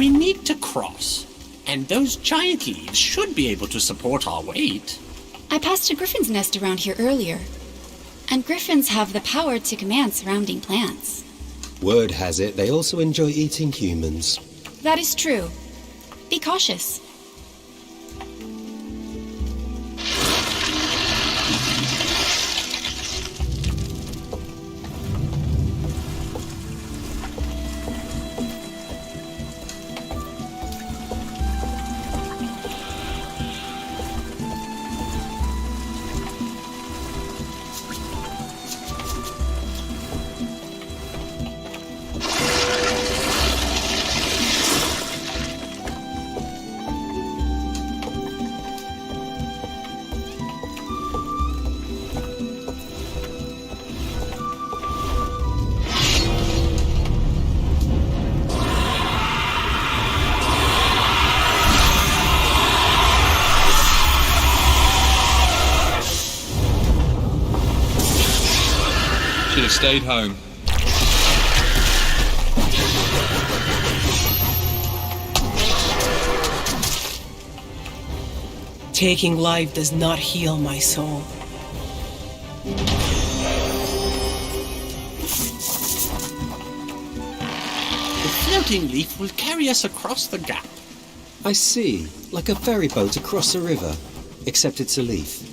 We need to cross, and those giant leaves should be able to support our weight. I passed a griffin's nest around here earlier, and griffins have the power to command surrounding plants. Word has it they also enjoy eating humans. That is true. Be cautious. Should have stayed home. Taking life does not heal my soul. The floating leaf will carry us across the gap. I see, like a ferry boat across a river, except it's a leaf.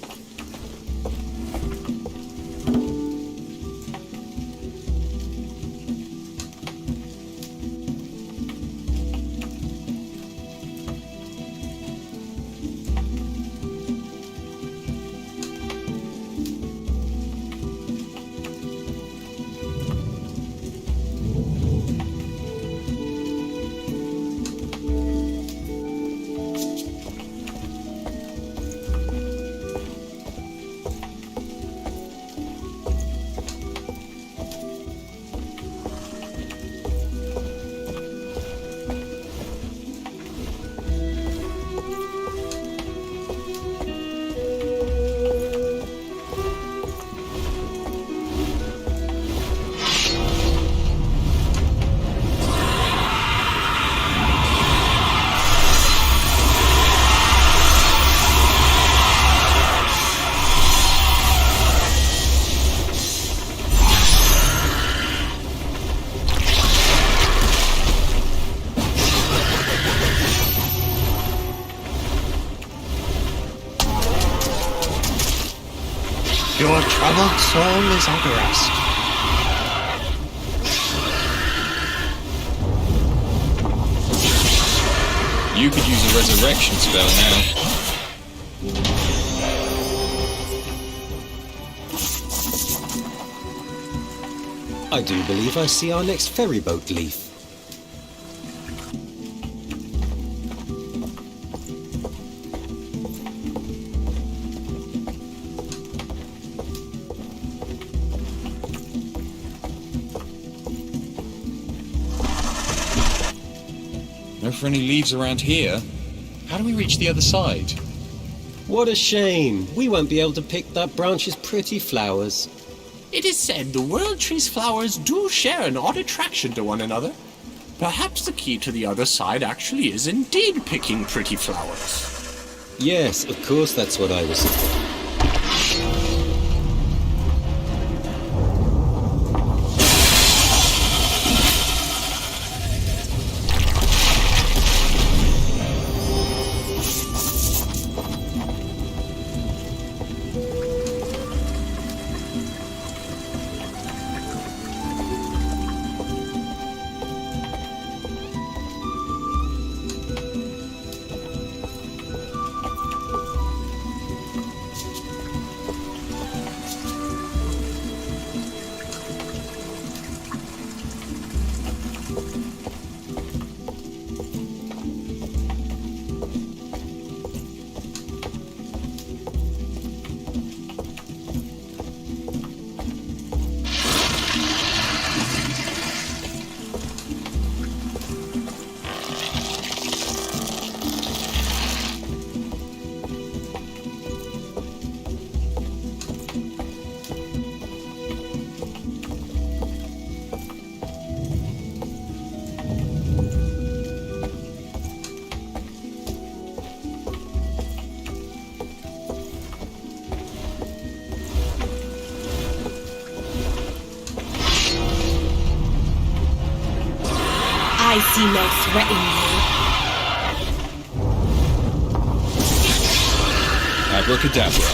Your troubled soul is at rest. You could use a resurrection spell now. I do believe I see our next ferry boat leaf. No for any leaves around here. How do we reach the other side? What a shame. We won't be able to pick that branch's pretty flowers. It is said the world tree's flowers do share an odd attraction to one another. Perhaps the key to the other side actually is indeed picking pretty flowers. Yes, of course that's what I was thinking. see now threaten you. Abracadabra.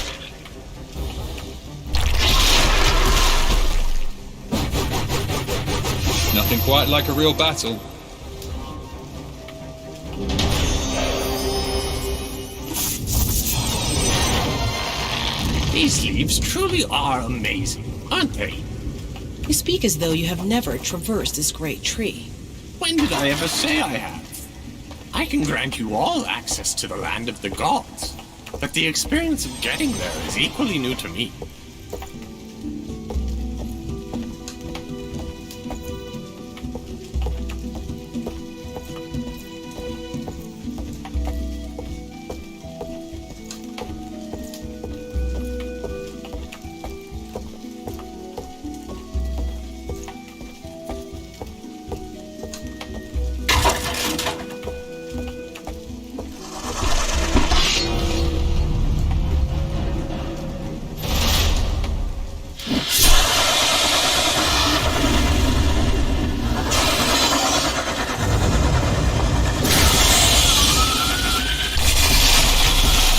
Nothing quite like a real battle. These leaves truly are amazing, aren't they? You speak as though you have never traversed this great tree. When did I ever say I have? I can grant you all access to the land of the gods, but the experience of getting there is equally new to me.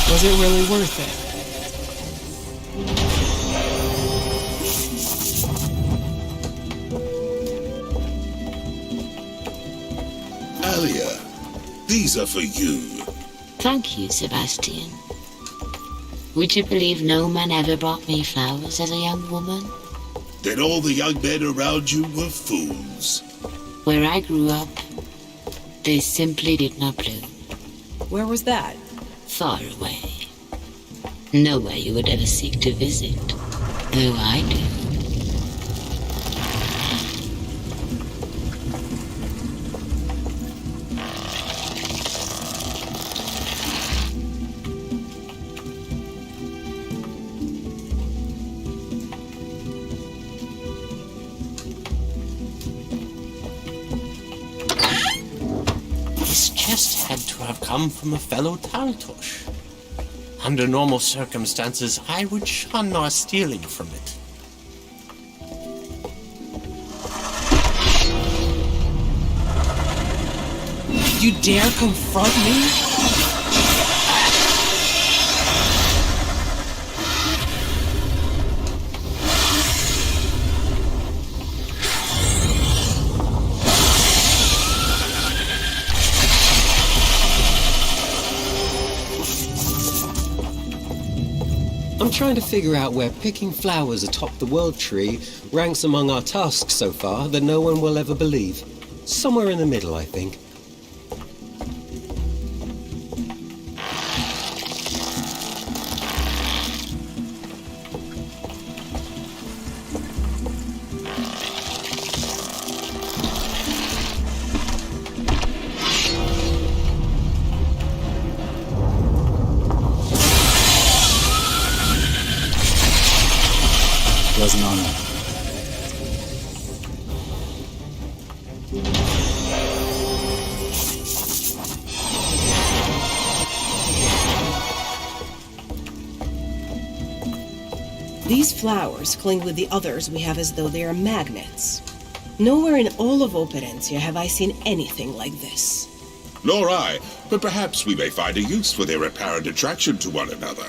Was it really worth it? Alia, these are for you. Thank you, Sebastian. Would you believe no man ever brought me flowers as a young woman? Then all the young men around you were fools. Where I grew up, they simply did not bloom. Where was that? Far away. Nowhere you would ever seek to visit, though I do. This chest had to have come from a fellow Taltosh. Under normal circumstances, I would shun our stealing from it. You dare confront me? I'm trying to figure out where picking flowers atop the world tree ranks among our tasks so far that no one will ever believe. Somewhere in the middle, I think. It was an honor. These flowers cling with the others we have as though they are magnets. Nowhere in all of Operencia have I seen anything like this. Nor I, but perhaps we may find a use for their apparent attraction to one another.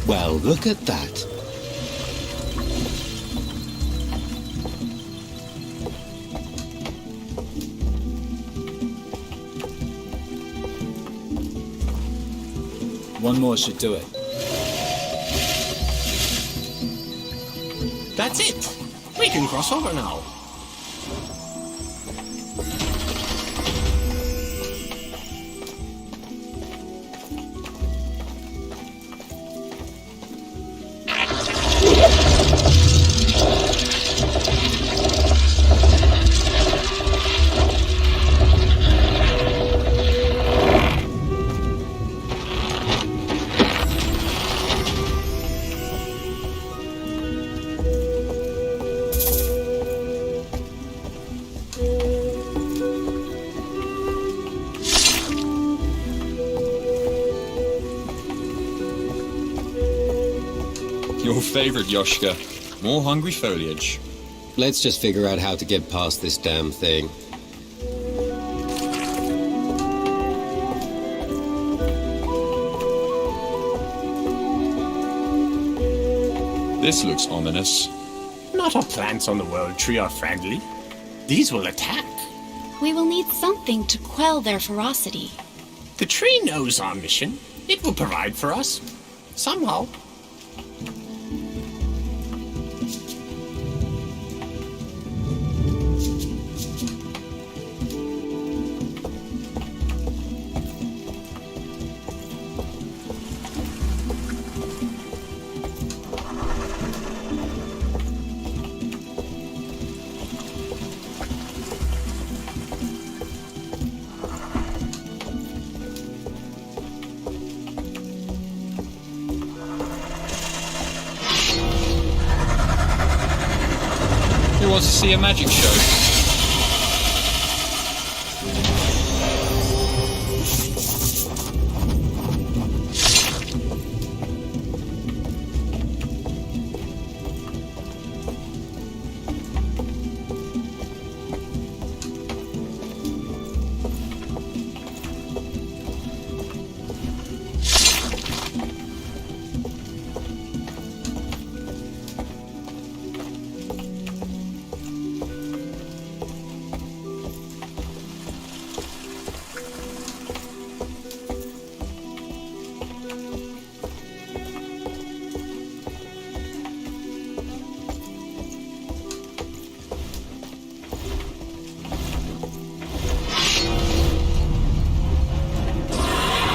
Well, look at that. One more should do it. That's it! We can cross over now. Your favorite, Yoshka. More hungry foliage. Let's just figure out how to get past this damn thing. This looks ominous. Not all plants on the world tree are friendly. These will attack. We will need something to quell their ferocity. The tree knows our mission. It will provide for us. Somehow. Who wants to see a magic show?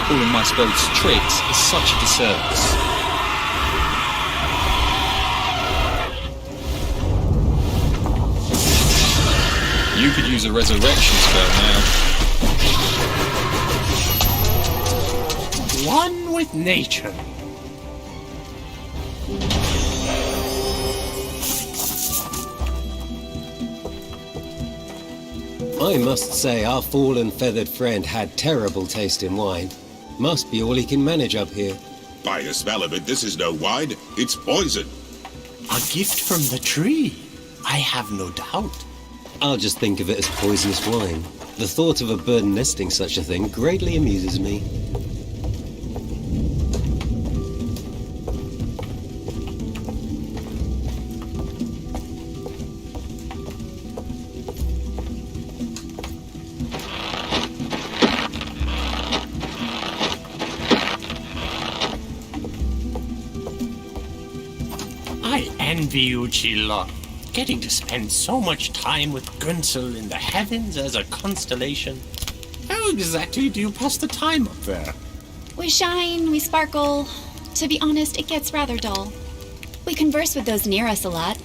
Calling my spells tricks is such a disservice. You could use a resurrection spell now. One with nature. I must say our fallen feathered friend had terrible taste in wine. Must be all he can manage up here. By the smell of it, this is no wine. It's poison. A gift from the tree. I have no doubt. I'll just think of it as poisonous wine. The thought of a bird nesting such a thing greatly amuses me. I envy you, Chilla. Getting to spend so much time with Gunsel in the heavens as a constellation. How exactly do you pass the time up there? We shine, we sparkle. To be honest, it gets rather dull. We converse with those near us a lot.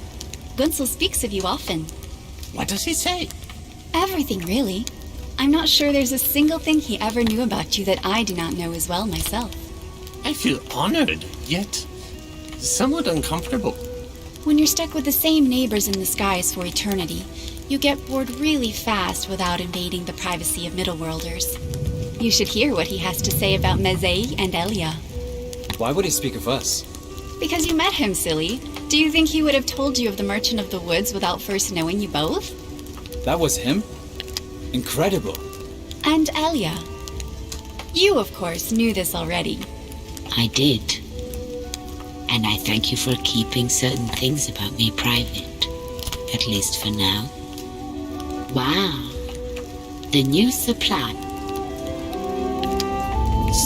Gunsel speaks of you often. What does he say? Everything, really. I'm not sure there's a single thing he ever knew about you that I do not know as well myself. I feel honored, yet somewhat uncomfortable. When you're stuck with the same neighbors in the skies for eternity, you get bored really fast without invading the privacy of Middleworlders. You should hear what he has to say about Mezei and Elia. Why would he speak of us? Because you met him, silly. Do you think he would have told you of the Merchant of the Woods without first knowing you both? That was him? Incredible. And Elia. You, of course, knew this already. I did. And I thank you for keeping certain things about me private. At least for now. Wow. The new supply.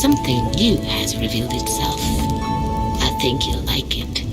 Something new has revealed itself. I think you'll like it.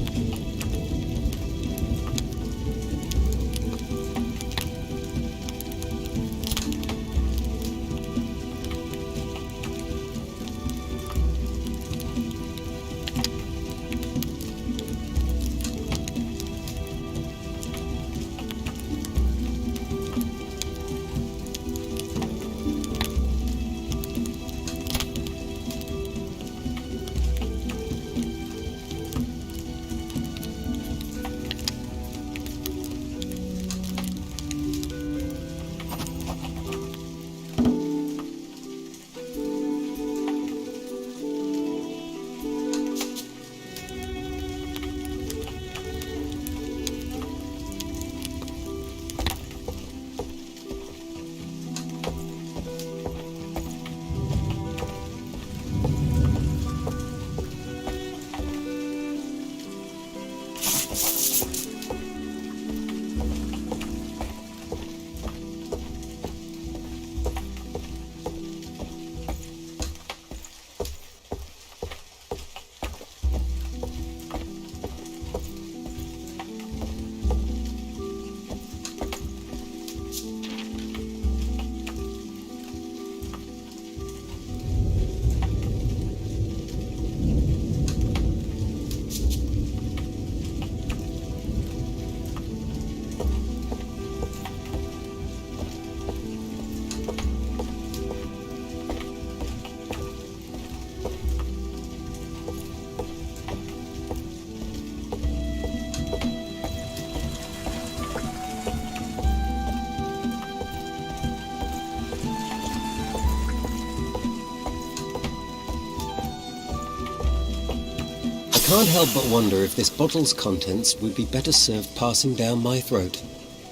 can't help but wonder if this bottle's contents would be better served passing down my throat.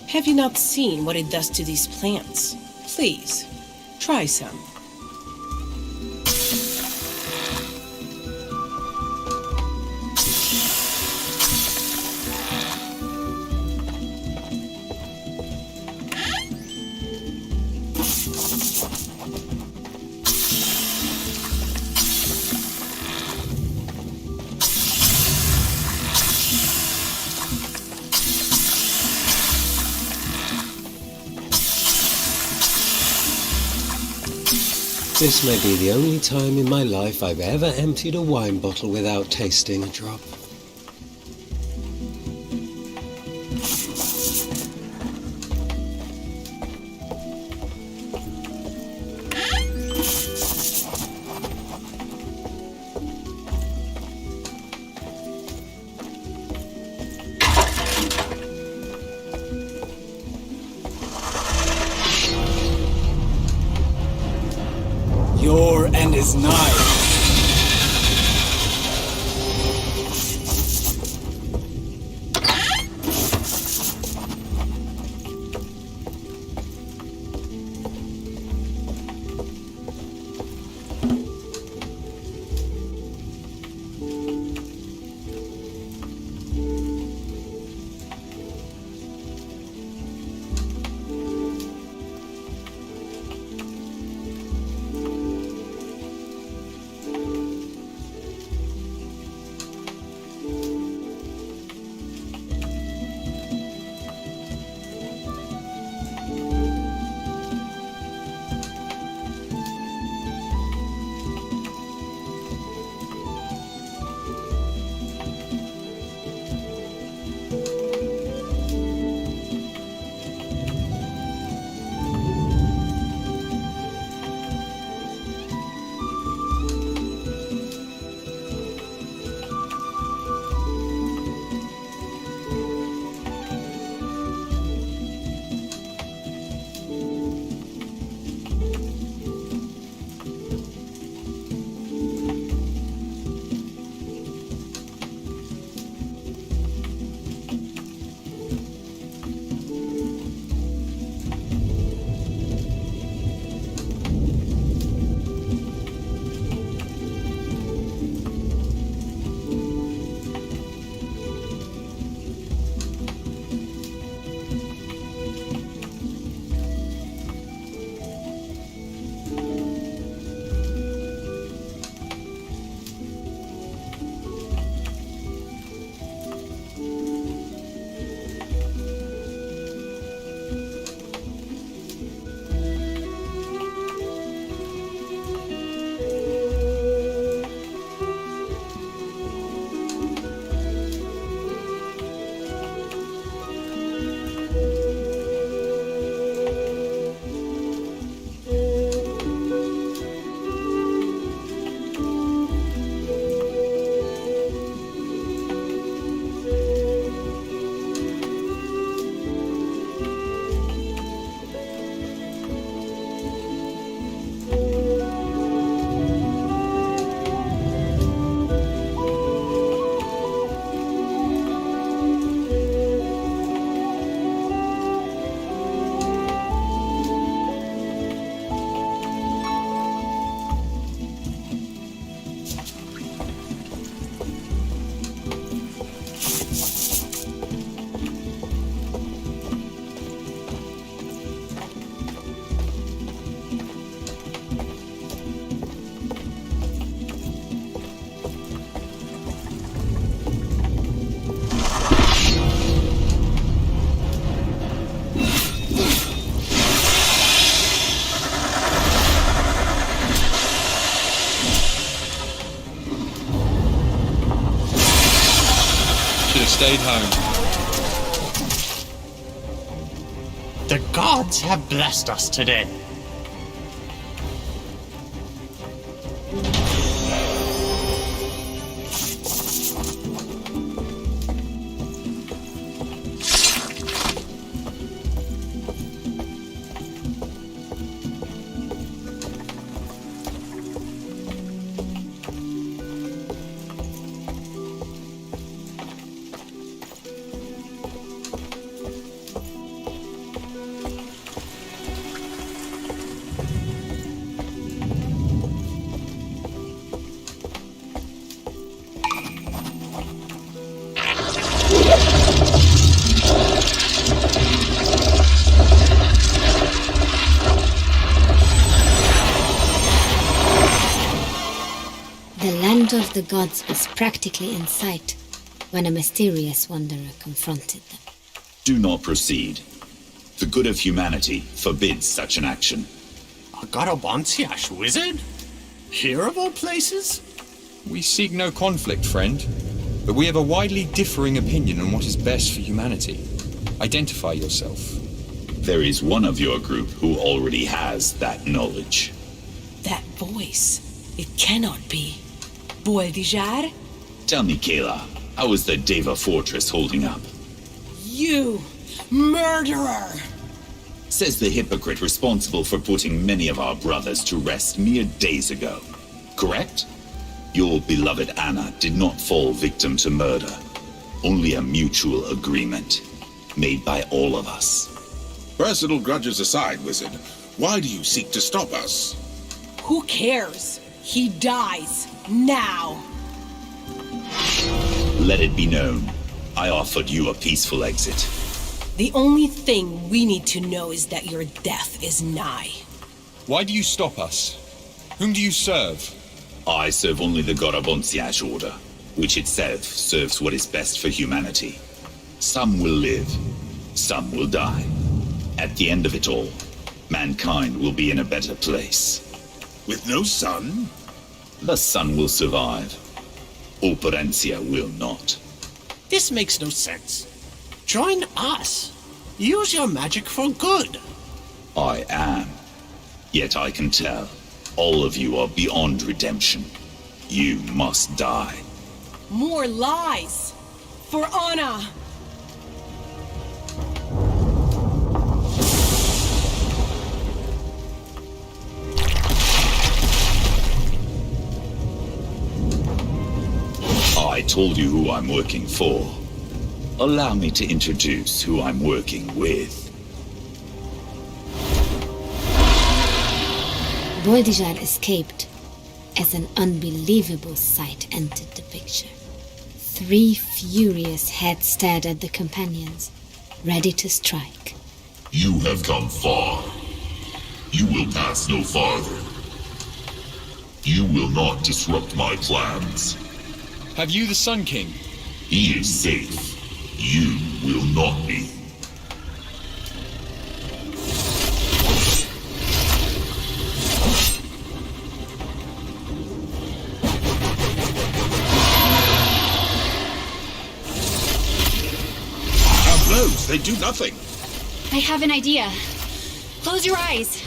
Have you not seen what it does to these plants? Please, try some. This may be the only time in my life I've ever emptied a wine bottle without tasting a drop. Your end is nigh. Stayed home. The gods have blessed us today. The land of the gods was practically in sight when a mysterious wanderer confronted them. Do not proceed. The good of humanity forbids such an action. A Garabantiash wizard? Here of all places? We seek no conflict, friend, but we have a widely differing opinion on what is best for humanity. Identify yourself. There is one of your group who already has that knowledge. That voice. It cannot be. Boaldijar? Tell me, Kayla, how is the Deva fortress holding up? You murderer! Says the hypocrite responsible for putting many of our brothers to rest mere days ago. Correct? Your beloved Anna did not fall victim to murder. Only a mutual agreement, made by all of us. Personal grudges aside, wizard, why do you seek to stop us? Who cares? He dies. Now. Let it be known, I offered you a peaceful exit. The only thing we need to know is that your death is nigh. Why do you stop us? Whom do you serve? I serve only the Gorabonsiash order, which itself serves what is best for humanity. Some will live, some will die. At the end of it all, mankind will be in a better place. With no sun? The sun will survive. Operencia will not. This makes no sense. Join us. Use your magic for good. I am. Yet I can tell, all of you are beyond redemption. You must die. More lies! For Anna! I told you who I'm working for. Allow me to introduce who I'm working with. Boaldijar escaped as an unbelievable sight entered the picture. 3 furious heads stared at the companions, ready to strike. You have come far. You will pass no farther. You will not disrupt my plans. Have you the Sun King? He is safe. You will not be. Our blows, they do nothing. I have an idea. Close your eyes.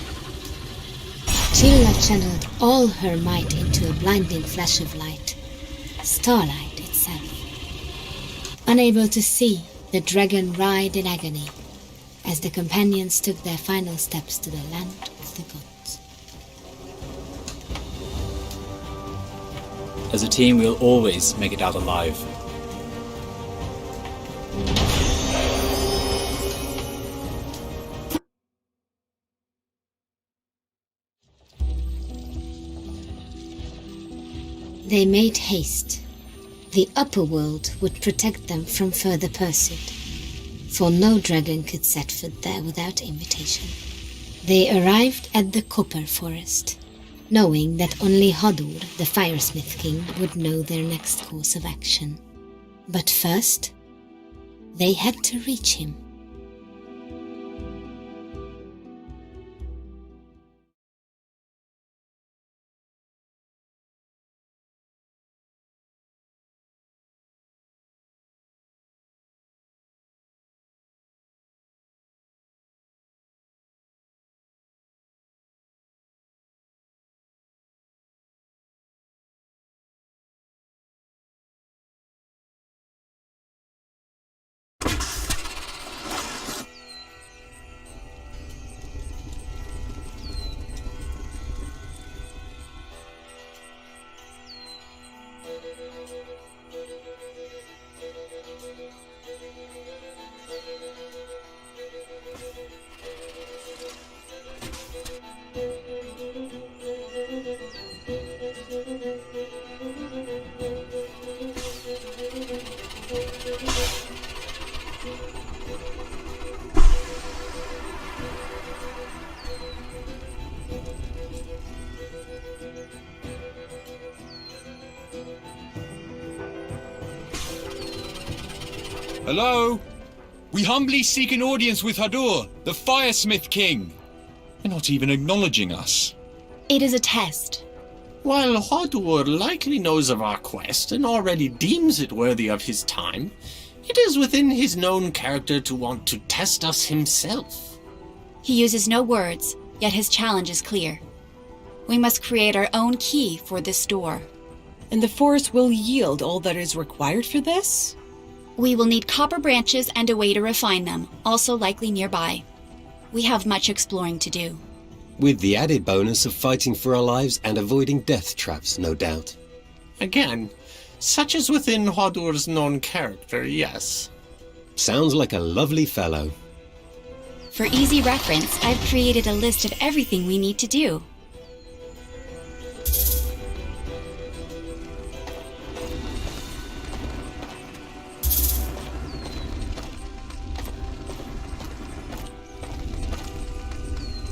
Chilla channeled all her might into a blinding flash of light. Starlight itself. Unable to see, the dragon writhed in agony as the companions took their final steps to the land of the gods. As a team, we'll always make it out alive. They made haste. The upper world would protect them from further pursuit, for no dragon could set foot there without invitation. They arrived at the copper forest, knowing that only Hodur, the Firesmith King, would know their next course of action. But first, they had to reach him. Hello? We humbly seek an audience with Hadur, the Firesmith King. They're not even acknowledging us. It is a test. While Hadur likely knows of our quest and already deems it worthy of his time, it is within his known character to want to test us himself. He uses no words, yet his challenge is clear. We must create our own key for this door. And the forest will yield all that is required for this? We will need copper branches and a way to refine them, also likely nearby. We have much exploring to do. With the added bonus of fighting for our lives and avoiding death traps, no doubt. Again, such is within Hadur's known character, yes. Sounds like a lovely fellow. For easy reference, I've created a list of everything we need to do.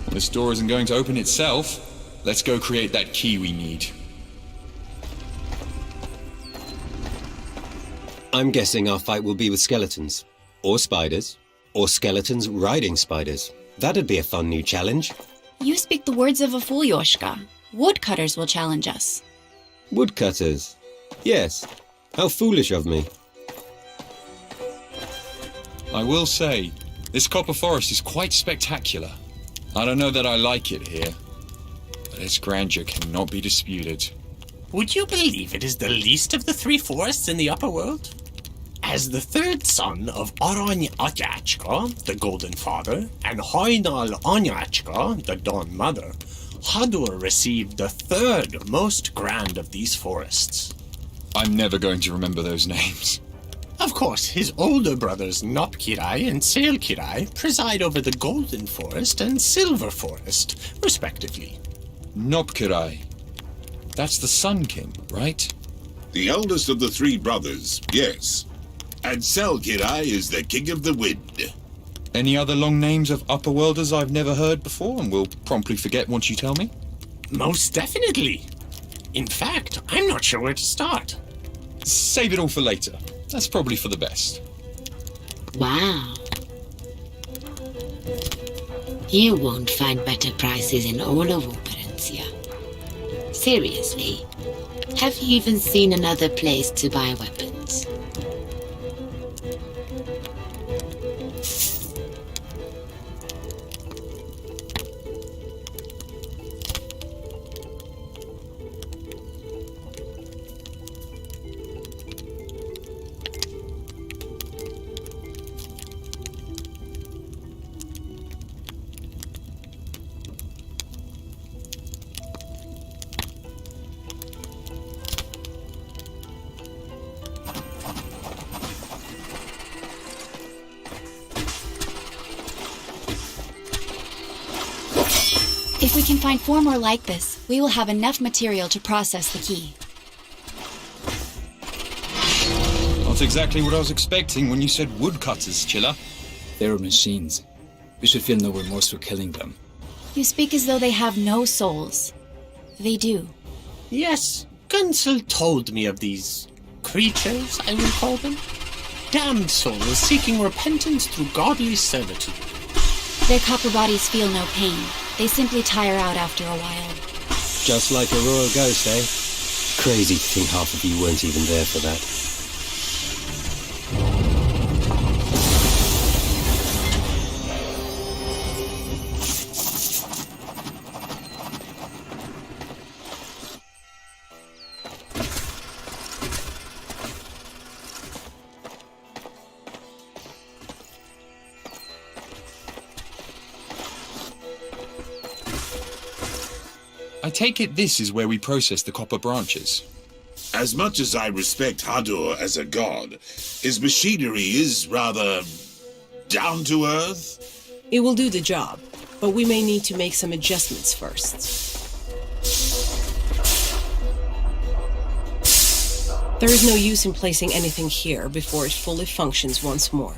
This door isn't going to open itself. Let's go create that key we need. I'm guessing our fight will be with skeletons. Or spiders. Or skeletons riding spiders. That'd be a fun new challenge. You speak the words of a fool, Yoshka. Woodcutters will challenge us. Woodcutters? Yes. How foolish of me. I will say, this copper forest is quite spectacular. I don't know that I like it here, but its grandeur cannot be disputed. Would you believe it is the least of the three forests in the upper world? As the third son of Arany Atyachka, the Golden Father, and Hoinal Anyachka, the Dawn Mother, Hadur received the third most grand of these forests. I'm never going to remember those names. Of course, his older brothers Nopkirai and Sailkirai preside over the Golden Forest and Silver Forest, respectively. Nopkirai. That's the Sun King, right? The eldest of the three brothers, yes. And Selkirai is the king of the wind. Any other long names of Upperworlders I've never heard before and will promptly forget once you tell me? Most definitely. In fact, I'm not sure where to start. Save it all for later. That's probably for the best. Wow. You won't find better prices in all of Operencia. Seriously, have you even seen another place to buy weapons? If we can find 4 more like this, we will have enough material to process the key. Not exactly what I was expecting when you said woodcutters, Chilla. They're machines. We should feel no remorse for killing them. You speak as though they have no souls. They do. Yes, Gunsel told me of these creatures, I will call them. Damned souls seeking repentance through godly servitude. Their copper bodies feel no pain. They simply tire out after a while. Just like a royal ghost, eh? Crazy to think half of you weren't even there for that. I take it this is where we process the copper branches. As much as I respect Hadur as a god, his machinery is rather down to earth. It will do the job, but we may need to make some adjustments first. There is no use in placing anything here before it fully functions once more.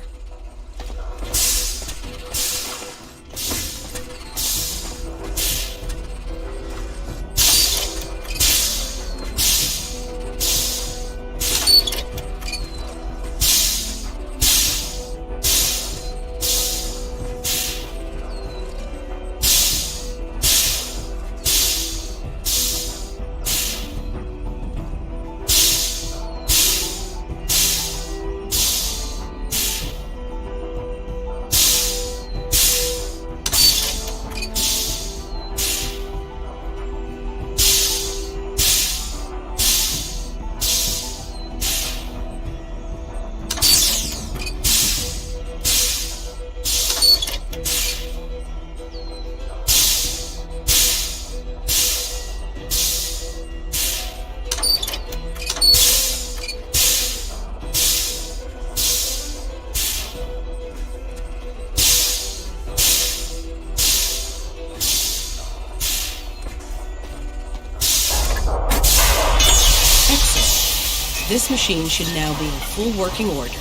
This machine should now be in full working order.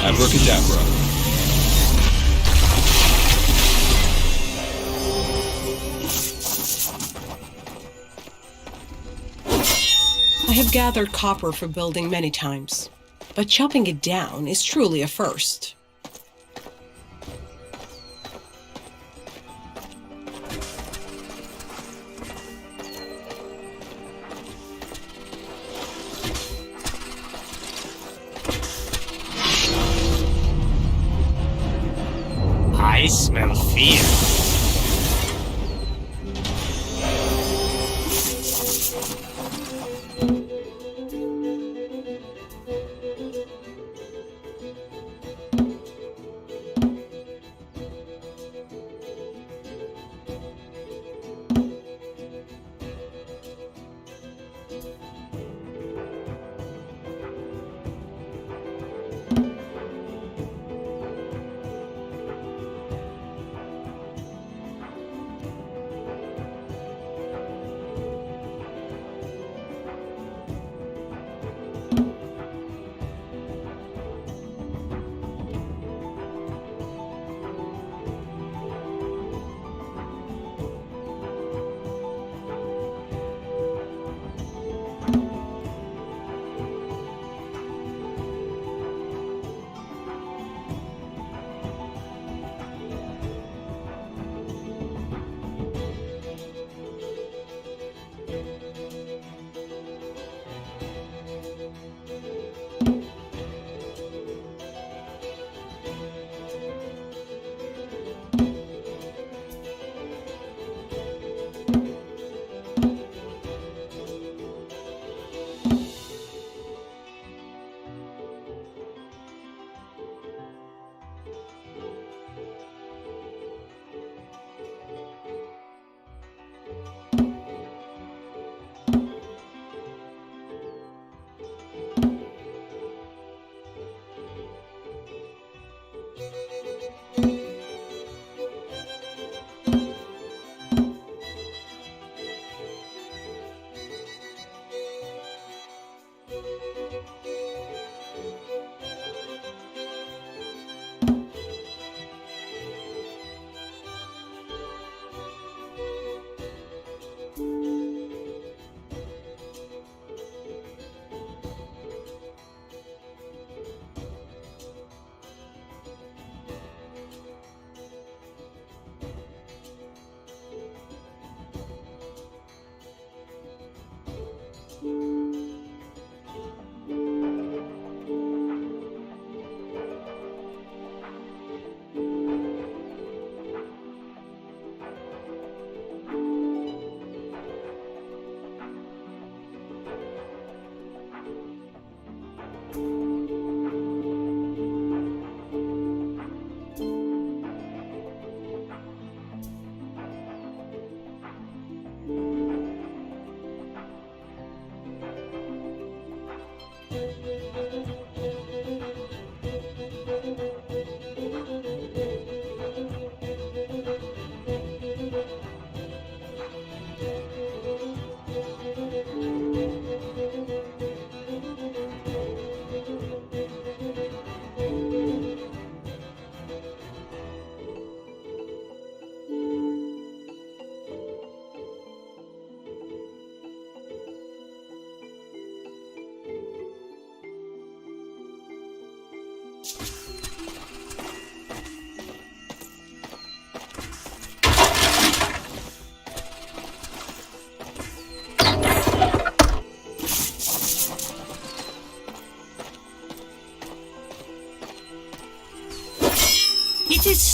Abracadabra. I have gathered copper for building many times, but chopping it down is truly a first. I smell fear.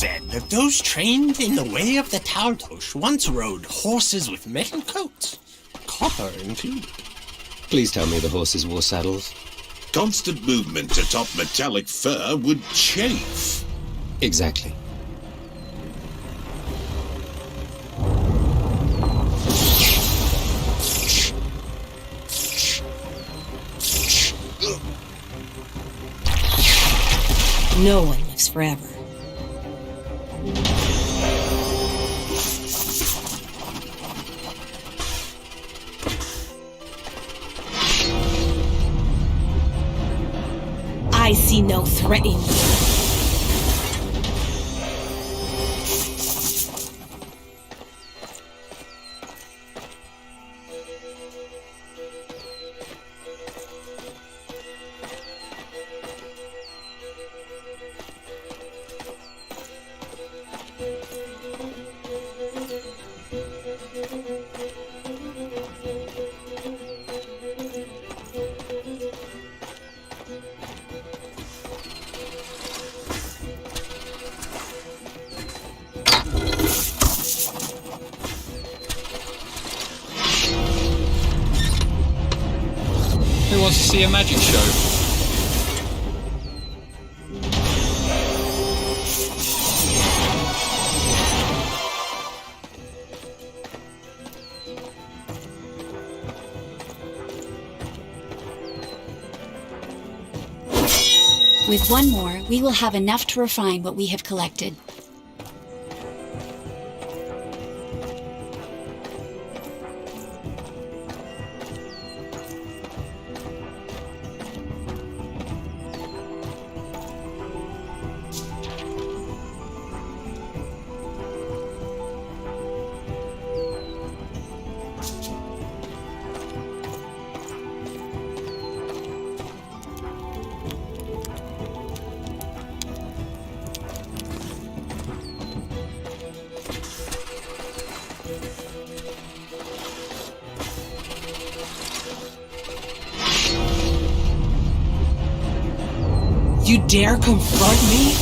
said that those trained in the way of the Taltosh once rode horses with metal coats, copper included. Please tell me the horses wore saddles. Constant movement atop metallic fur would chafe. Exactly. No one lives forever. I see no threat in you. Who wants to see a magic show? With one more, we will have enough to refine what we have collected. You dare confront me?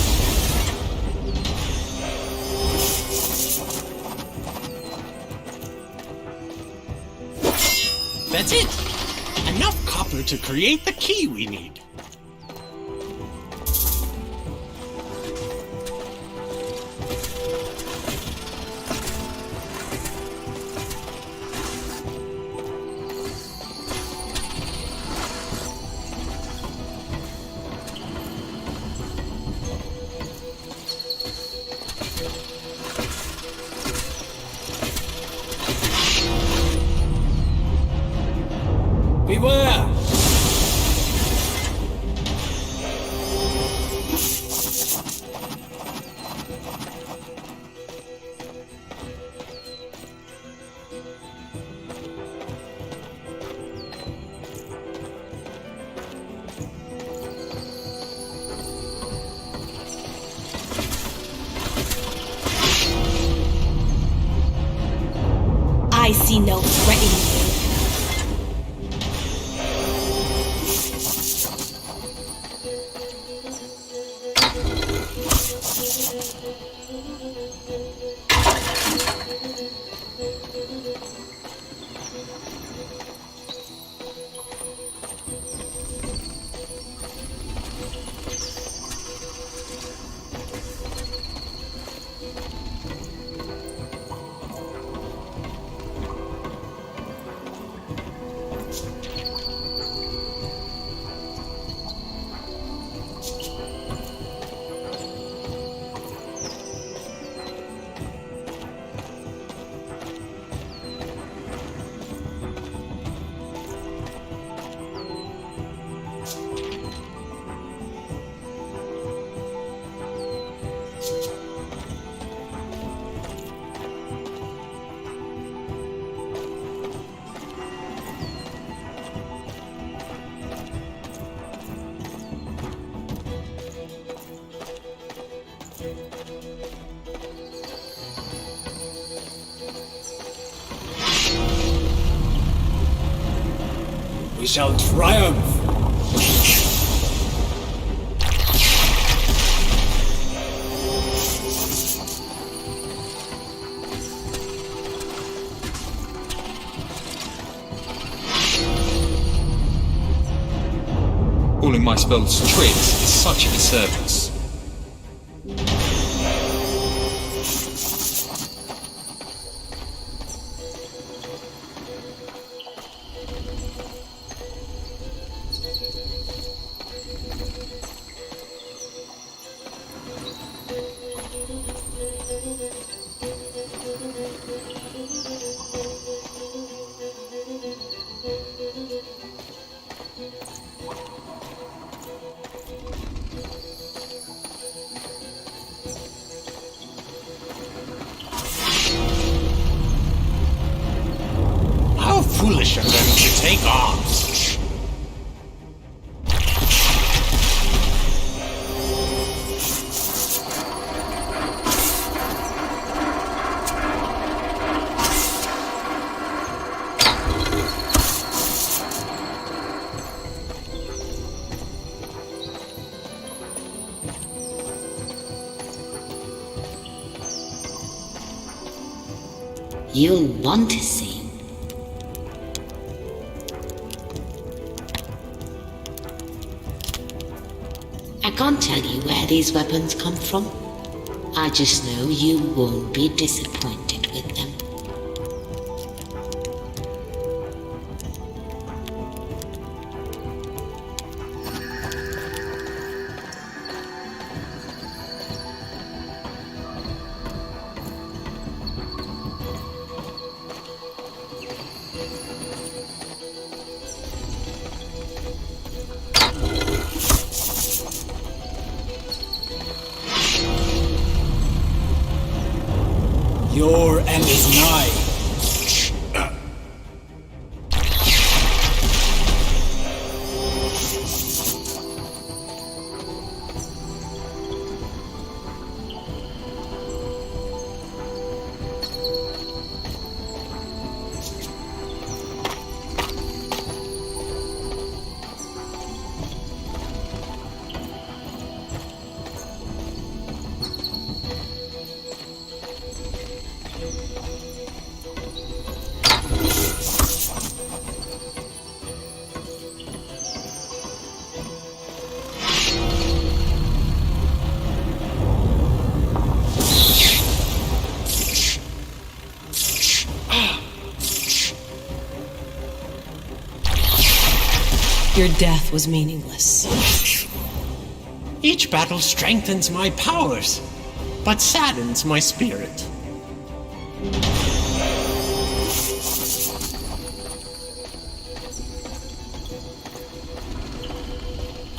That's it! Enough copper to create the key we need. Beware! I see no threat in you. We shall triumph! calling my spells tricks is such a disservice. How foolish of them to take arms. You'll want to see. I can't tell you where these weapons come from. I just know you won't be disappointed with them. Your end is nigh. Your death was meaningless. Each battle strengthens my powers, but saddens my spirit.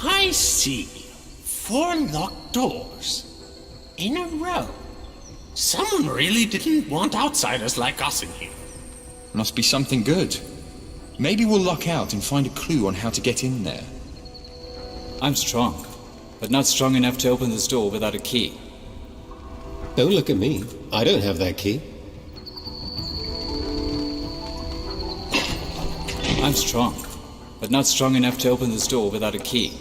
I see 4 locked doors in a row. Someone really didn't want outsiders like us in here. Must be something good. Maybe we'll luck out and find a clue on how to get in there. I'm strong, but not strong enough to open this door without a key. Don't look at me. I don't have that key. I'm strong, but not strong enough to open this door without a key.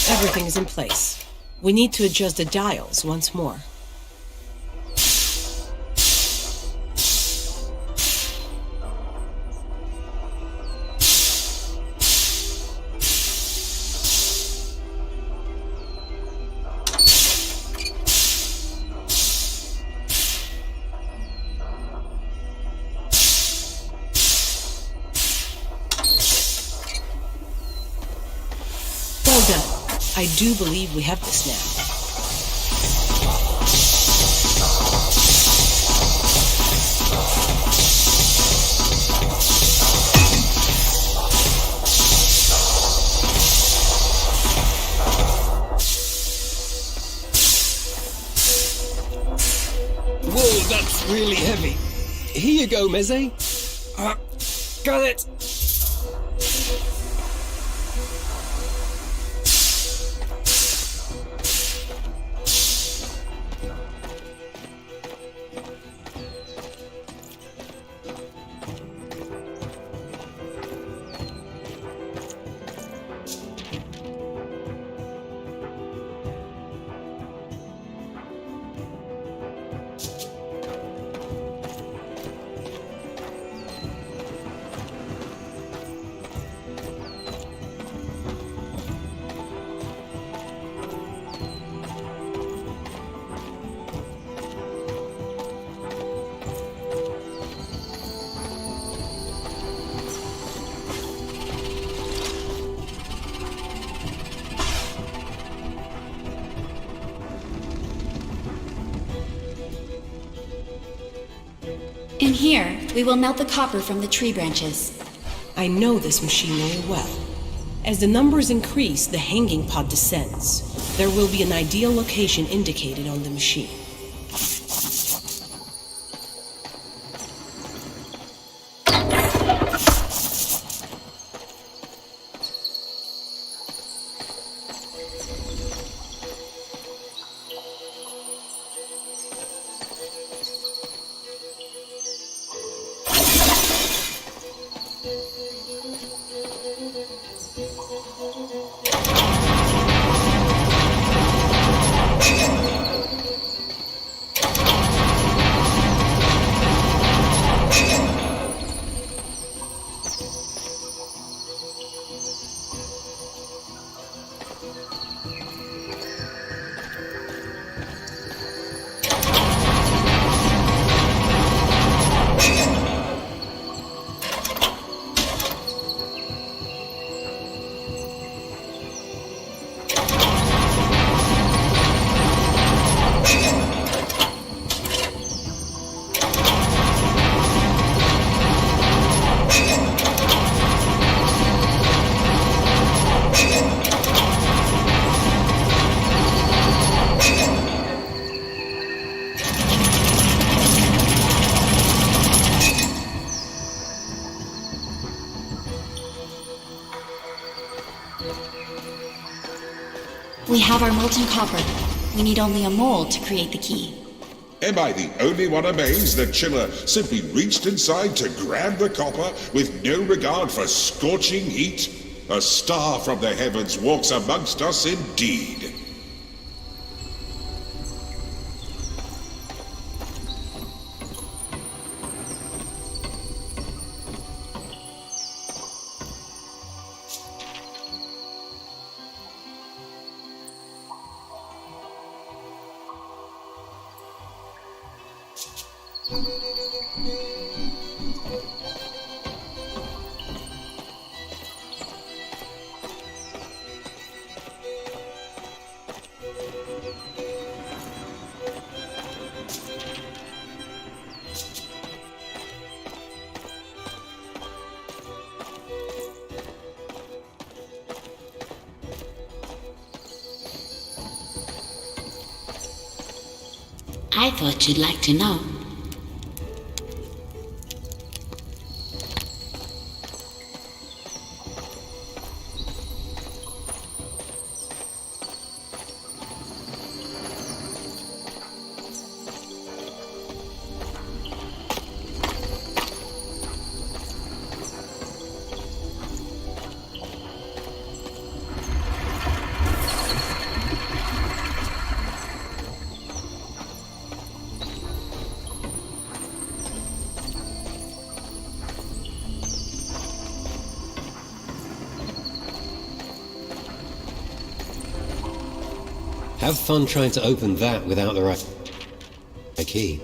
Everything is in place. We need to adjust the dials once more. Well done. I do believe we have this now. Whoa, that's really heavy. Here you go, Meze. Got it! In here, we will melt the copper from the tree branches. I know this machinery well. As the numbers increase, the hanging pod descends. There will be an ideal location indicated on the machine. We have our molten copper. We need only a mold to create the key. Am I the only one amazed that Chiller simply reached inside to grab the copper with no regard for scorching heat? A star from the heavens walks amongst us indeed. I thought you'd like to know. Have fun trying to open that without the right key.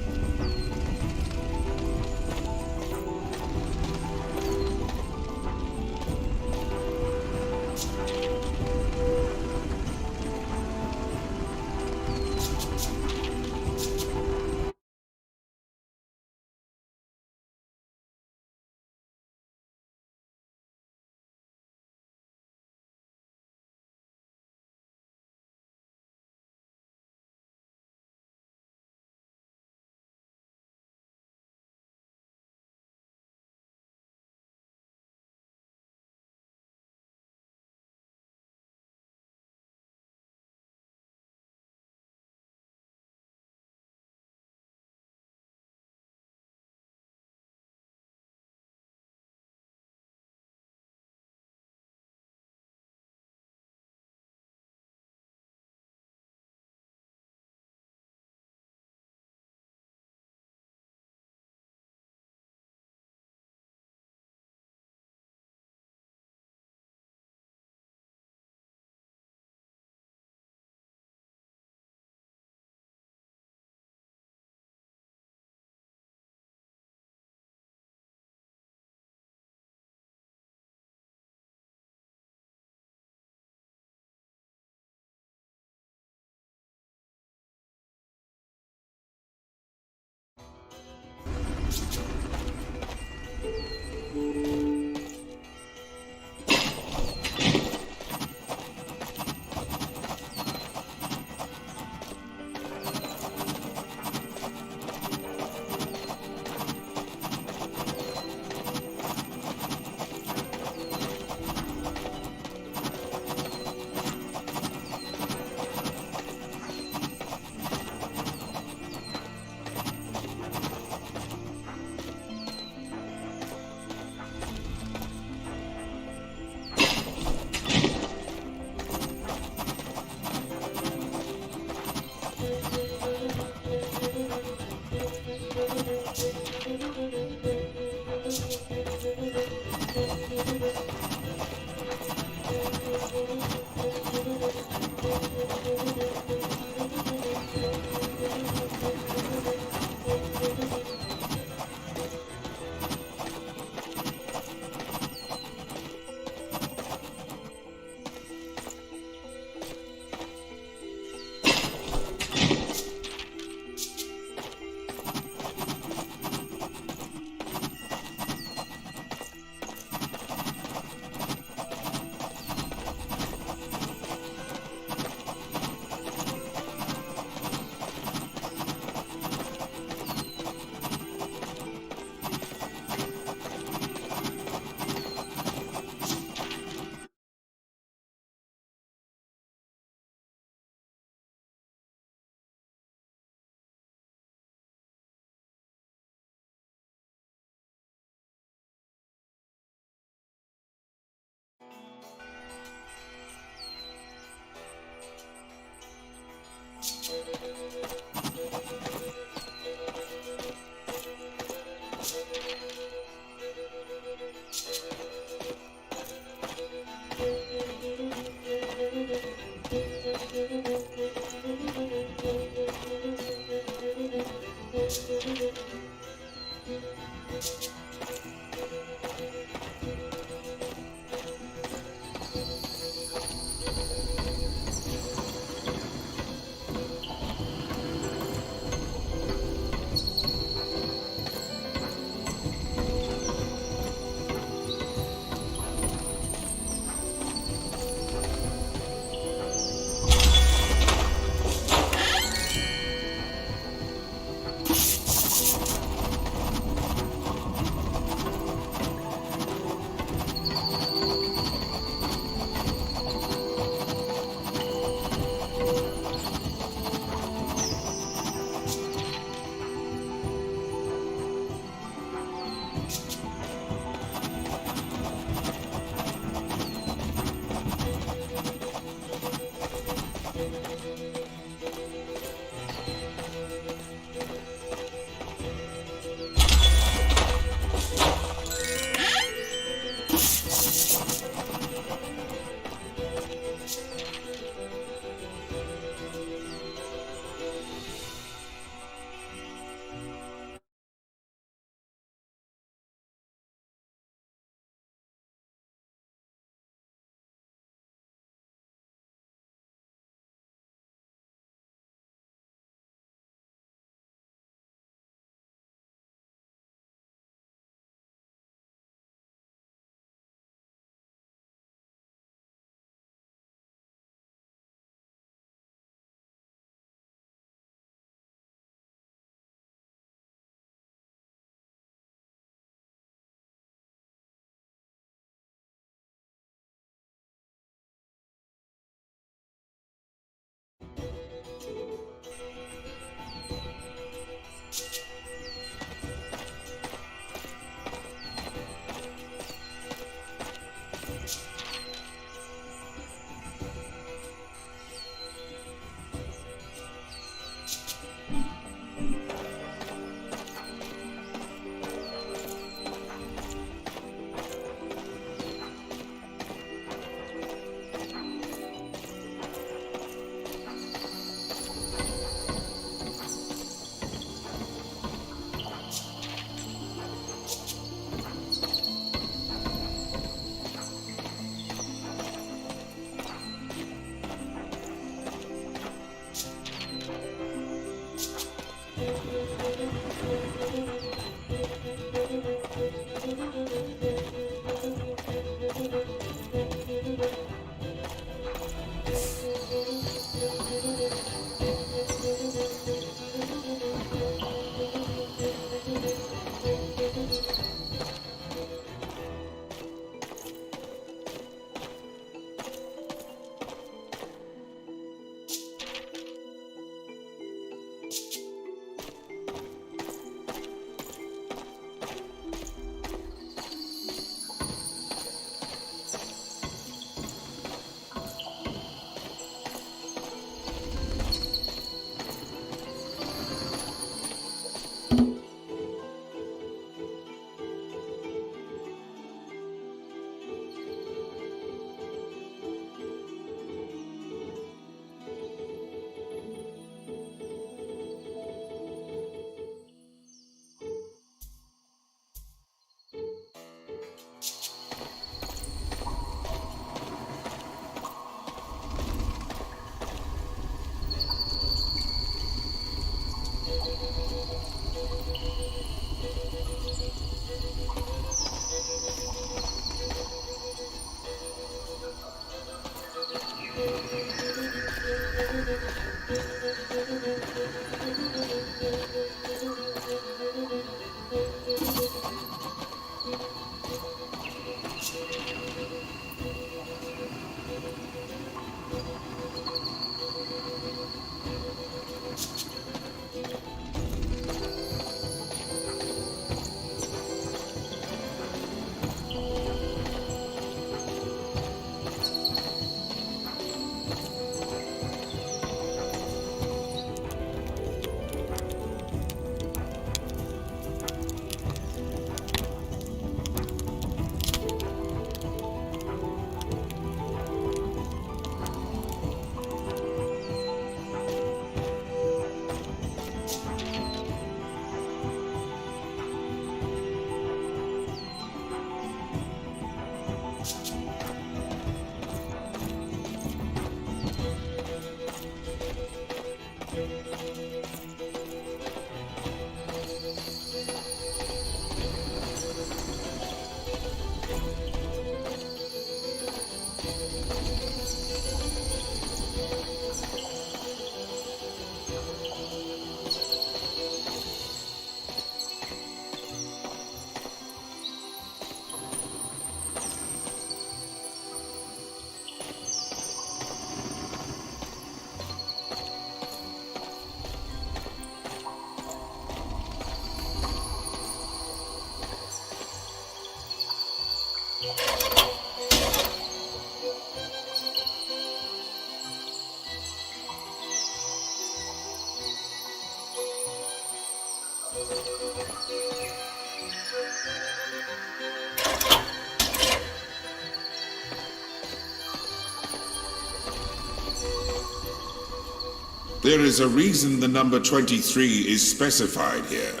There is a reason the number 23 is specified here.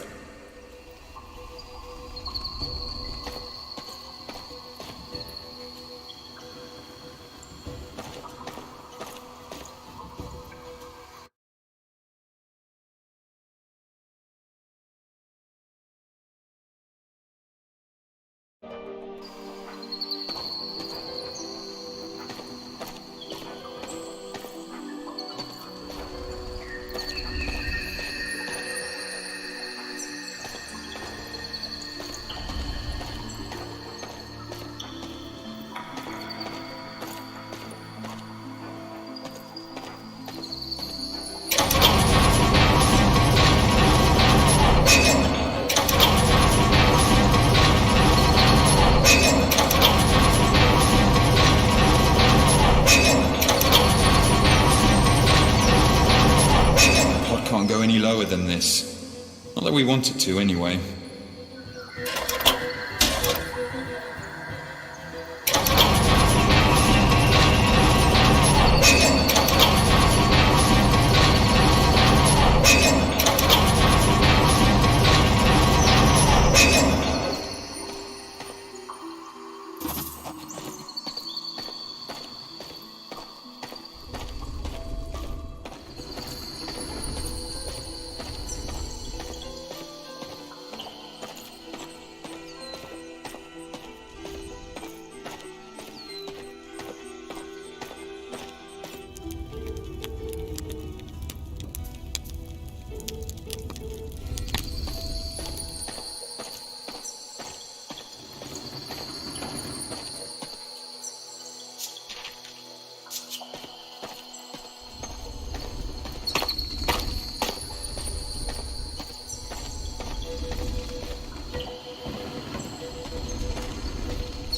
Can't go any lower than this. Not that we want it to, anyway.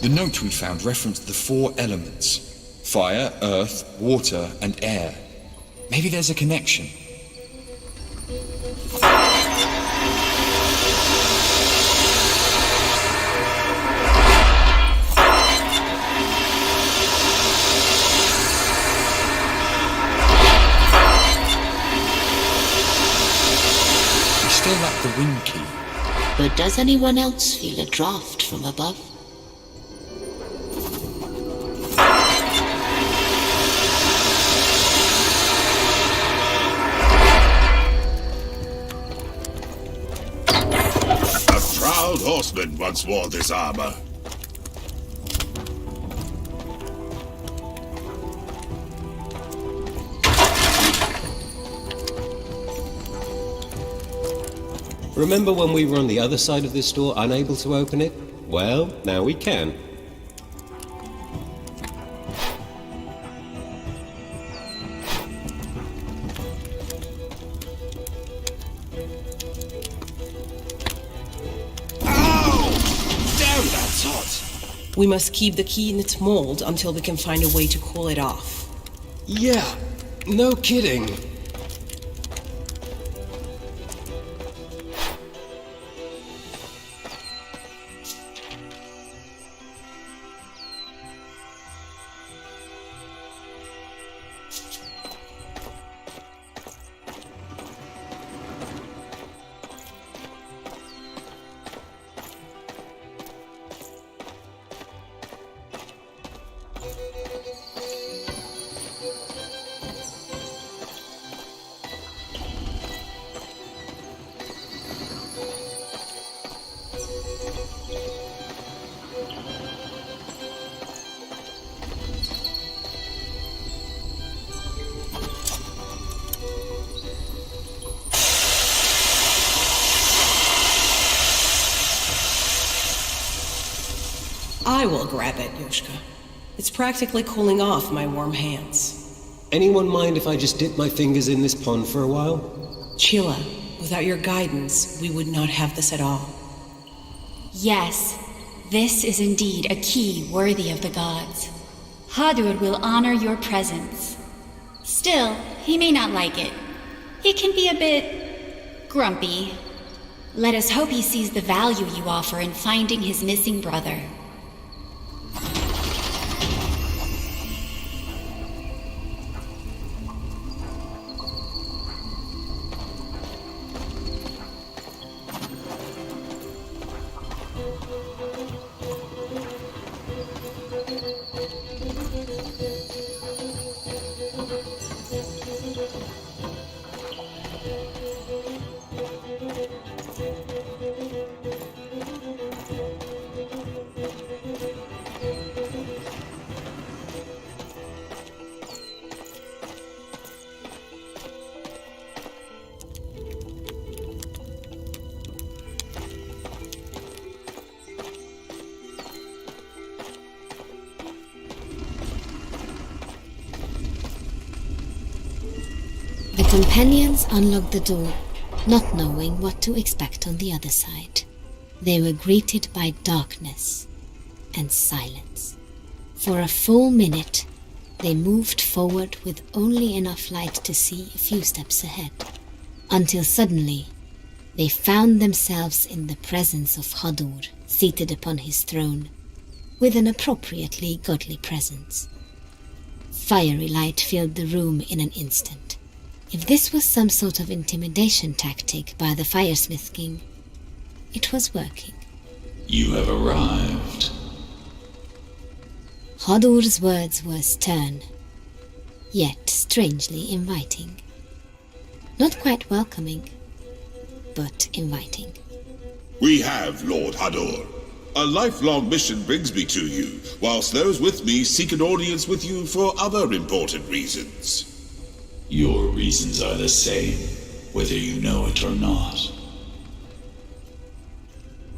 The note we found referenced the 4 elements: fire, earth, water, and air. Maybe there's a connection. We still lack the wind key. But does anyone else feel a draft from above? Proud horseman once wore this armor. Remember when we were on the other side of this door, unable to open it? Well, now we can. We must keep the key in its mold until we can find a way to cool it off. Yeah, no kidding. I will grab it, Yoshka. It's practically cooling off my warm hands. Anyone mind if I just dip my fingers in this pond for a while? Chilla, without your guidance, we would not have this at all. Yes. This is indeed a key worthy of the gods. Hadur will honor your presence. Still, he may not like it. He can be a bit grumpy. Let us hope he sees the value you offer in finding his missing brother. The companions unlocked the door, not knowing what to expect on the other side. They were greeted by darkness and silence. For a full minute, they moved forward with only enough light to see a few steps ahead, until suddenly they found themselves in the presence of Hadur, seated upon his throne, with an appropriately godly presence. Fiery light filled the room in an instant. If this was some sort of intimidation tactic by the Firesmith King, it was working. You have arrived. Hadur's words were stern, yet strangely inviting. Not quite welcoming, but inviting. We have, Lord Hadur. A lifelong mission brings me to you, whilst those with me seek an audience with you for other important reasons. Your reasons are the same, whether you know it or not.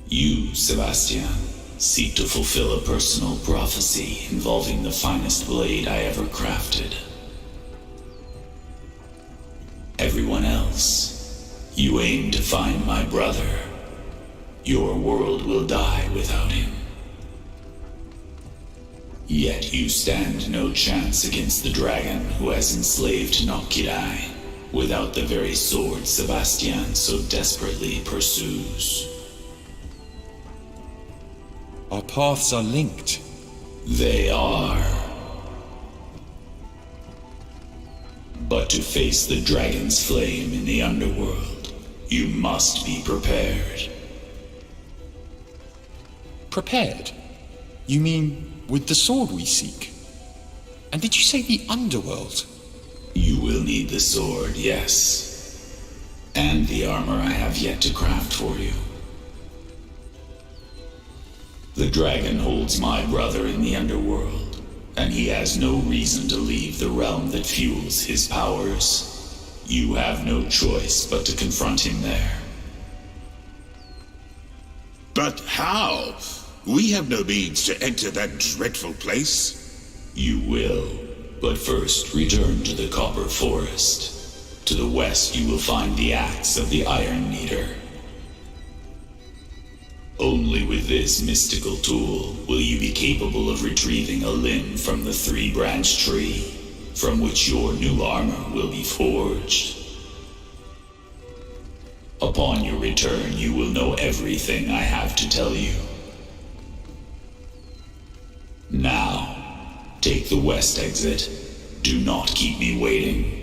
You, Sebastian, seek to fulfill a personal prophecy involving the finest blade I ever crafted. Everyone else, you aim to find my brother. Your world will die without him. Yet you stand no chance against the dragon who has enslaved Nokkirai, without the very sword Sebastian so desperately pursues. Our paths are linked. They are. But to face the dragon's flame in the underworld, you must be prepared. Prepared? You mean with the sword we seek? And did you say the underworld? You will need the sword, yes. And the armor I have yet to craft for you. The dragon holds my brother in the underworld, and he has no reason to leave the realm that fuels his powers. You have no choice but to confront him there. But how? We have no means to enter that dreadful place. You will, but first return to the Copper Forest. To the west you will find the axe of the Iron Kneader. Only with this mystical tool will you be capable of retrieving a limb from the three-branch tree, from which your new armor will be forged. Upon your return, you will know everything I have to tell you. Now, take the west exit. Do not keep me waiting.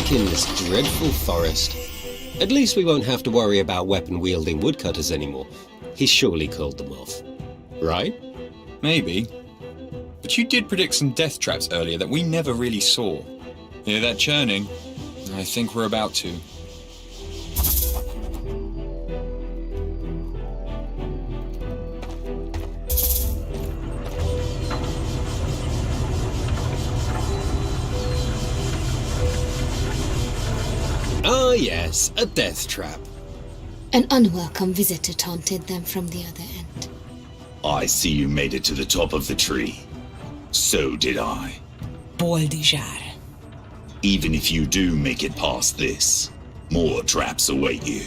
back in this dreadful forest. At least we won't have to worry about weapon-wielding woodcutters anymore. He surely called them off. Right? Maybe. But you did predict some death traps earlier that we never really saw. Hear that churning? I think we're about to. Ah yes, a death trap. An unwelcome visitor taunted them from the other end. I see you made it to the top of the tree. So did I. Boldijar. Even if you do make it past this, more traps await you.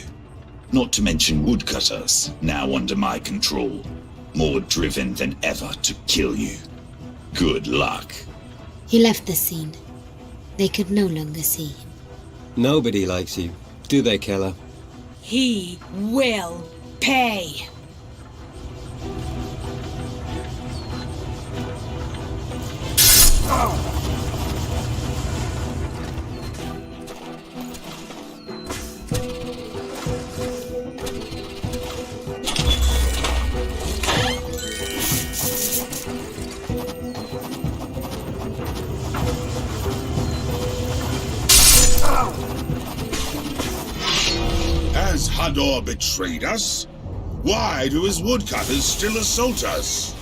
Not to mention woodcutters, now under my control, more driven than ever to kill you. Good luck. He left the scene. They could no longer see him. Nobody likes you, do they, Keller? He will pay. Has Hador betrayed us? Why do his woodcutters still assault us?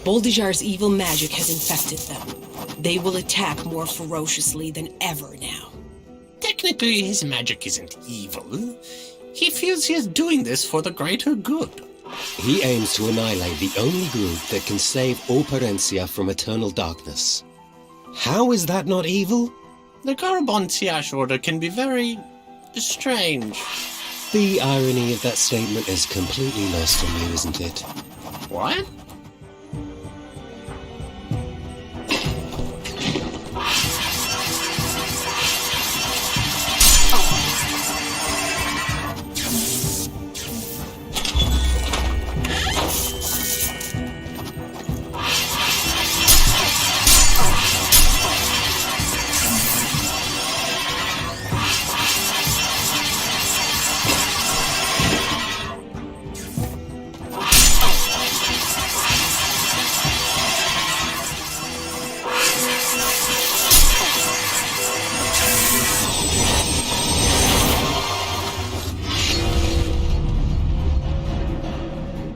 Boldijar's evil magic has infected them. They will attack more ferociously than ever now. Technically, his magic isn't evil. He feels he is doing this for the greater good. He aims to annihilate the only group that can save Operencia from eternal darkness. How is that not evil? The Garabon Siash order can be very strange. The irony of that statement is completely lost on you, isn't it? What?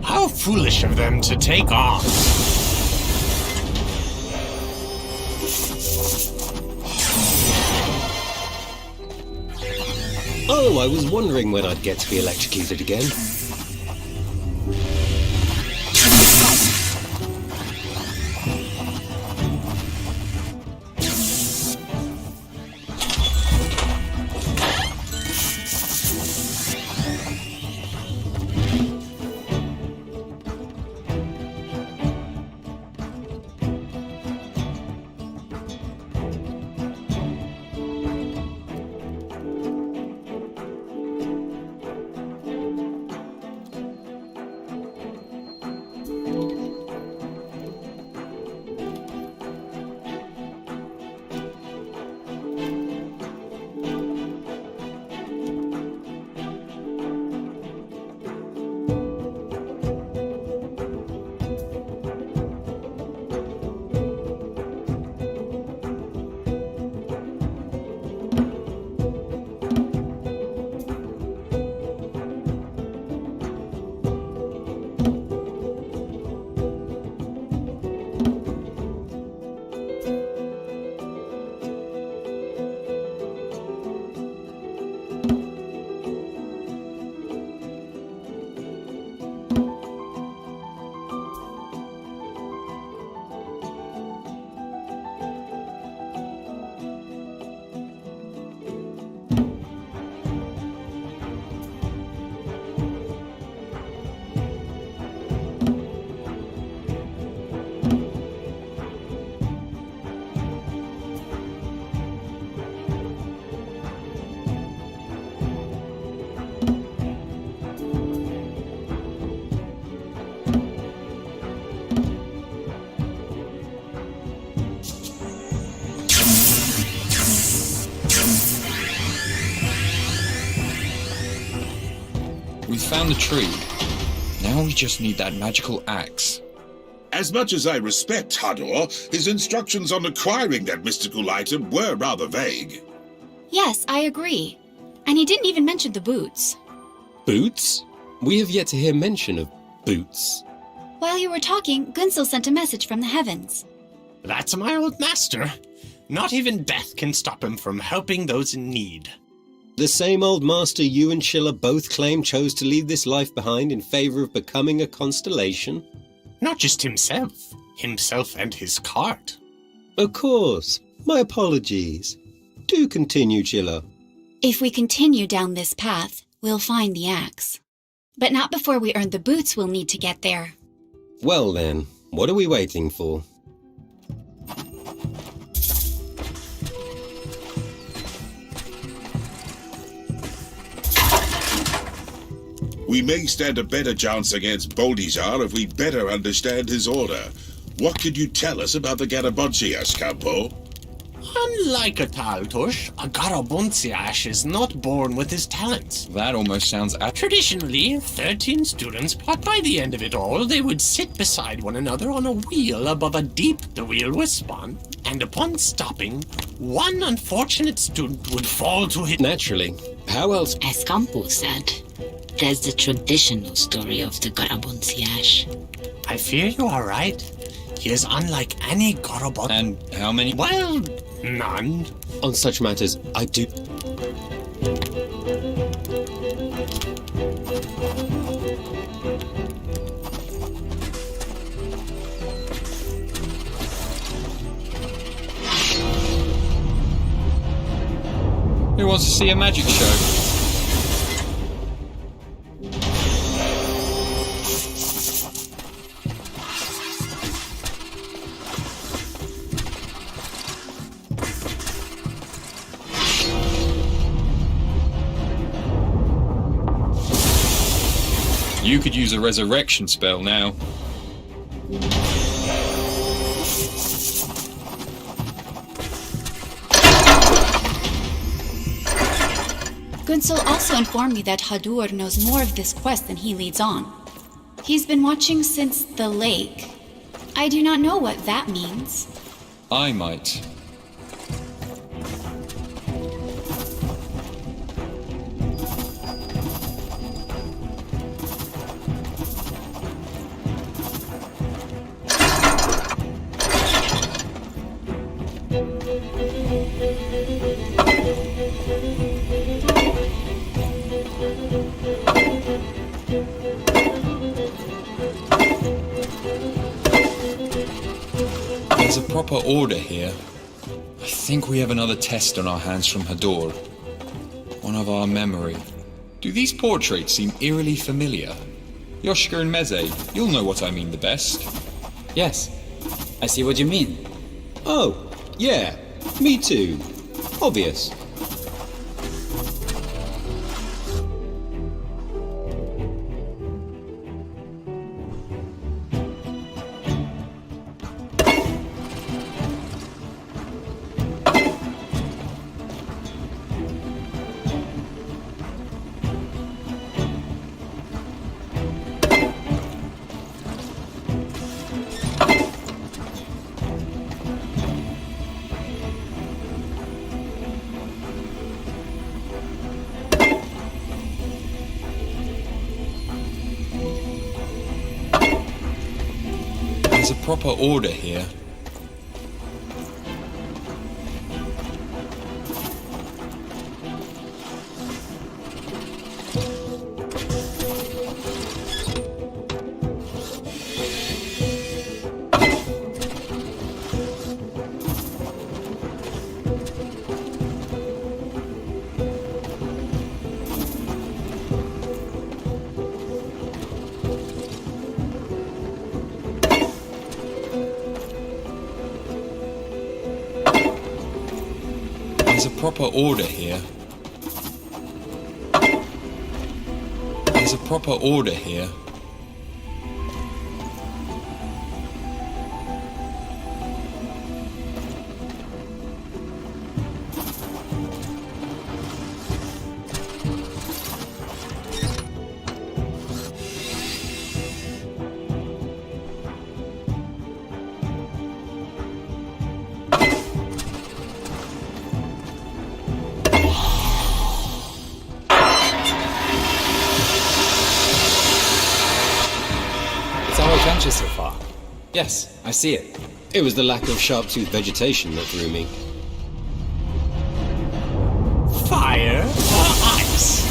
How foolish of them to take on. Oh, I was wondering when I'd get to be electrocuted again. found the tree. Now we just need that magical axe. As much as I respect Hador, his instructions on acquiring that mystical item were rather vague. Yes, I agree. And he didn't even mention the boots. Boots? We have yet to hear mention of boots. While you were talking, Gunsel sent a message from the heavens. That's my old master. Not even death can stop him from helping those in need. The same old master you and Chilla both claim chose to leave this life behind in favor of becoming a constellation? Not just himself. Himself and his cart. Of course. My apologies. Do continue, Chilla. If we continue down this path, we'll find the axe. But not before we earn the boots we'll need to get there. Well then, what are we waiting for? We may stand a better chance against Boldizar if we better understand his order. What can you tell us about the Garabonsias, Campo? Unlike a Taltush, a Garabonsiash is not born with his talents. That almost sounds... Traditionally, 13 students, but by the end of it all, they would sit beside one another on a wheel above a deep the wheel would spun, and upon stopping, one unfortunate student would fall to his... Naturally. How else? As Campo said, there's the traditional story of the Garabonsiash. I fear you are right. He is unlike any Garabon... And how many? Well, none. On such matters, I do... Who wants to see a magic show? You could use a resurrection spell now. Gunsel also informed me that Hadur knows more of this quest than he leads on. He's been watching since the lake. I do not know what that means. I might. There's a proper order here. I think we have another test on our hands from Hador. One of our memory. Do these portraits seem eerily familiar? Yoshka and Meze, you'll know what I mean the best. Yes, I see what you mean. Oh, yeah. Me too. Obvious. There's a proper order here. There's a proper order here. There's a proper order here. our adventure so far. Yes, I see it. It was the lack of sharp-toothed vegetation that threw me. Fire or ice?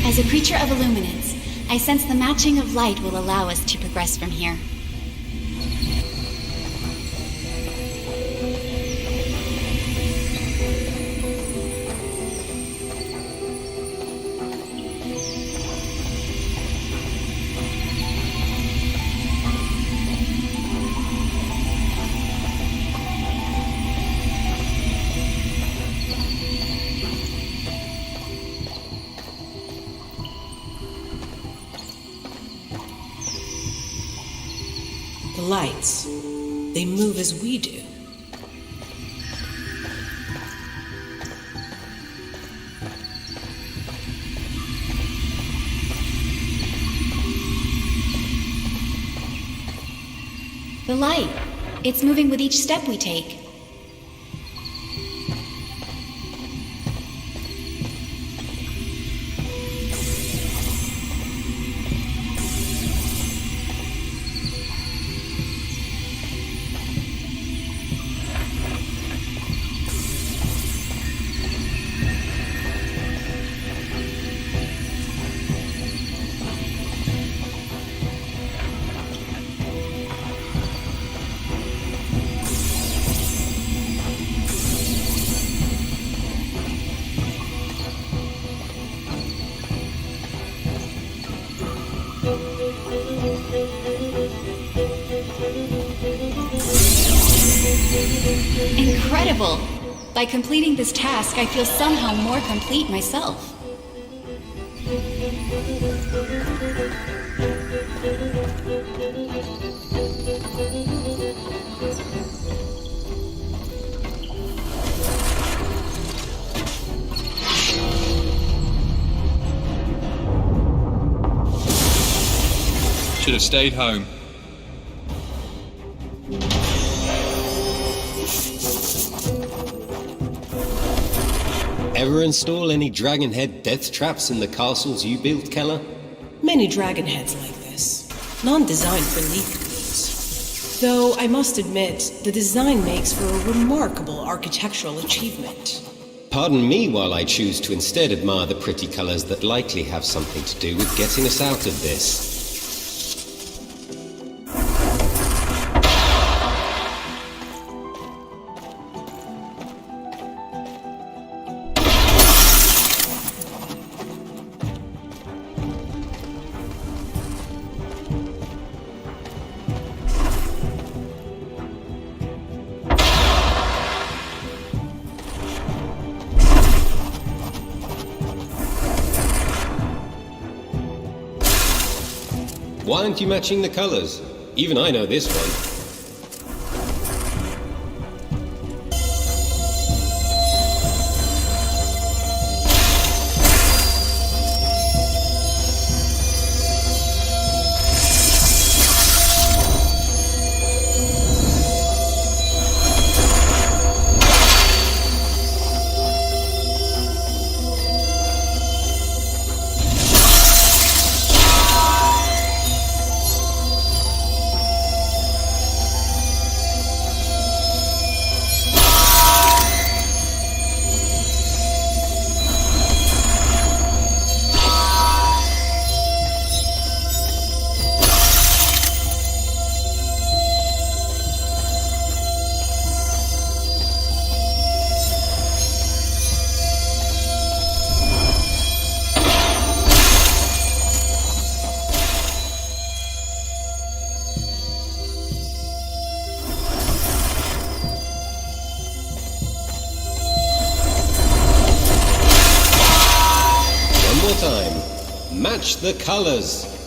As a creature of illuminance, I sense the matching of light will allow us to progress from here. The lights, they move as we do. The light, it's moving with each step we take. Incredible! By completing this task, I feel somehow more complete myself. Should have stayed home. Ever install any dragon head death traps in the castles you built, Keller? Many dragon heads like this, none designed for lethal use. Though I must admit, the design makes for a remarkable architectural achievement. Pardon me while I choose to instead admire the pretty colors that likely have something to do with getting us out of this. Why aren't you matching the colors? Even I know this one. Match the colors.